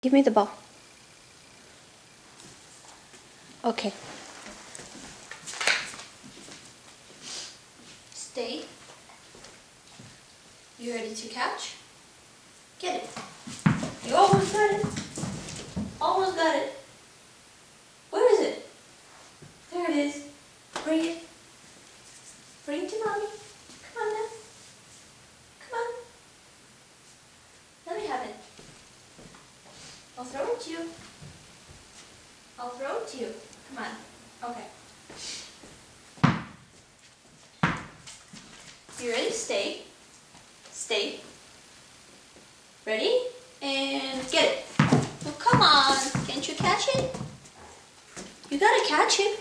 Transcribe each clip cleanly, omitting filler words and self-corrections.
Give me the ball. Okay. Stay. You ready to catch? Get it. You almost got it. Almost got it. Where is it? There it is. Bring it. Bring it to mommy. Come on now. Come on. Let me have it. I'll throw it to you. I'll throw it to you. Come on. Okay. You ready? Stay. Stay. Ready? And get it. Well, come on. Can't you catch it? You gotta catch it.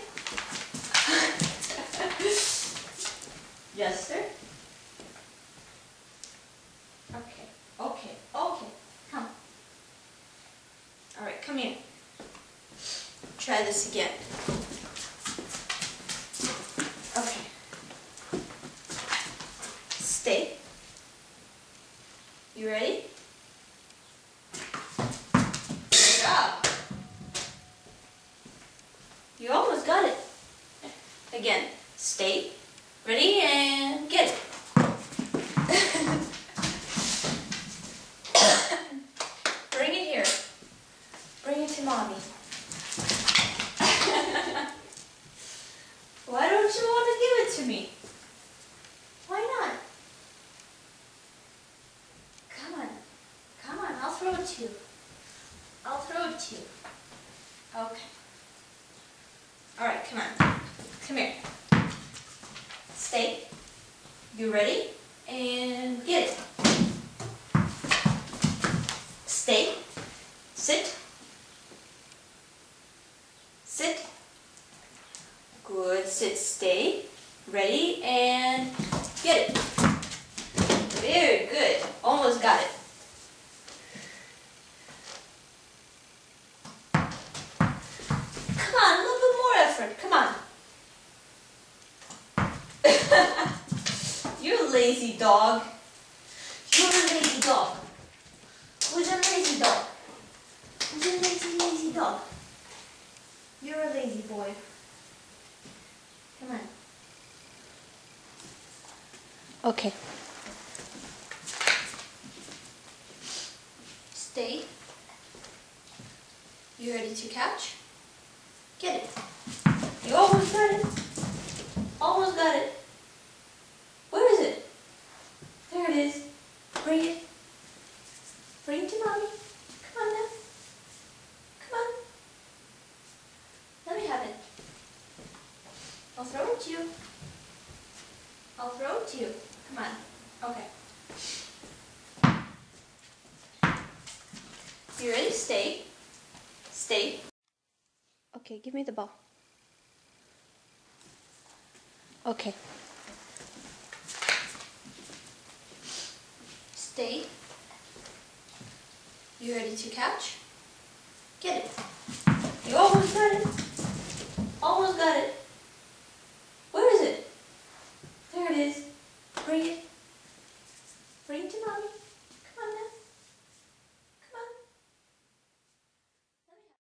Yes, sir. Okay. Okay. Okay. Come. All right. Come here. Try this again. Okay. Stay. You ready? Good job. You almost got it. Again. Stay. Ready and get it. Bring it here. Bring it to mommy. Why don't you want to give it to me? Why not? Come on. Come on, I'll throw it to you. I'll throw it to you. Okay. Alright, come on. Come here. Stay. You ready? And get it. Stay. Sit. Sit. Good. Sit. Stay. Ready? And get it. Very good. Almost got it. Come on, a little bit more effort. Come on. You're a lazy dog. You're a lazy dog. Who's a lazy dog? Who's a lazy dog? You're a lazy boy. Come on. Okay. Stay. You ready to catch? Get it. You almost got it. Almost got it. Where is it? There it is. Bring it. Bring it to mommy. Come on now. Come on. Let me have it. I'll throw it to you. I'll throw it to you. Come on. Okay. You ready? Stay. Stay. Okay, give me the ball. Okay. Stay. You ready to catch? Get it. You almost got it. Almost got it.